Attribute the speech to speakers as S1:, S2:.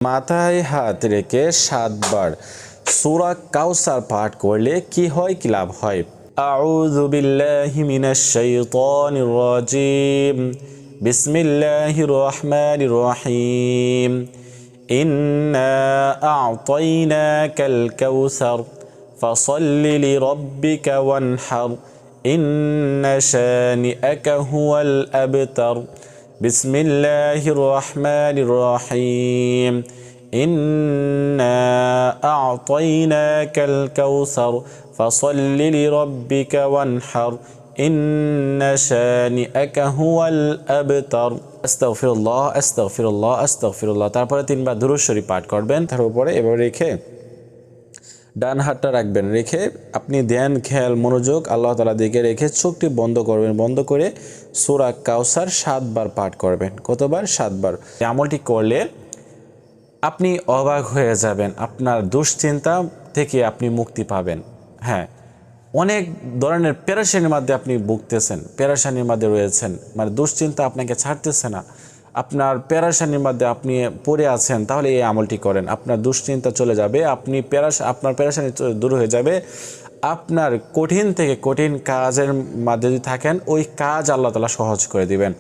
S1: মাথায় হাত রেখে 7 বার সূরা কাউসার পাঠ করলে কি হয়, কি লাভ হয়? আউযু বিল্লাহি মিনাশ শাইতানির রাজিম। বিসমিল্লাহির রহমানির রহিম। ইন্না আ'তাইনাকাল কাউসার ফাসাল্লি লিরাব্বিকা ওয়ানহার ইন্না শানিআকা হুয়াল আবতার। বিসমিল্লাহির রহমানির রহিম। ইন্না আ'তাইনাকাল কাউসার ফাসাল্লি লিরাব্বিকা ওয়ানহার ইন্না শানিআকা হুয়াল আবতার। আস্তাগফিরুল্লাহ আস্তাগফিরুল্লাহ আস্তাগফিরুল্লাহ। তারপরে 3 বার দুরূদ শরীফ পাঠ করবেন। তার উপরে এভাবে রেখে ডান হাতটা রাখবেন, রেখে আপনি ধ্যান খেয়াল মনোযোগ আল্লাহ তাআলা দিকে রেখে চোখটি বন্ধ করবেন। বন্ধ করে সূরা কাউসার 7 বার পাঠ করবেন। কতবার? 7 বার। এই আমলটি করলে আপনি অবাক হয়ে যাবেন, আপনার দুশ্চিন্তা থেকে আপনি মুক্তি পাবেন। হ্যাঁ, অনেক ধরনের পেরেশানির মধ্যে আপনি ভুগতেছেন, পেরেশানির মধ্যে রয়েছেন, মানে দুশ্চিন্তা আপনাকে ছাড়তেছে না, আপনার পেরেশানির মধ্যে আপনি পড়ে আছেন, তাহলে এই আমলটি করেন, আপনার দুশ্চিন্তা চলে যাবে, আপনার পেরেশানি দূর হয়ে যাবে। আপনার কঠিন থেকে কঠিন কাজের মধ্যে যদি থাকেন, ওই কাজ আল্লাহ তাআলা সহজ করে দিবেন।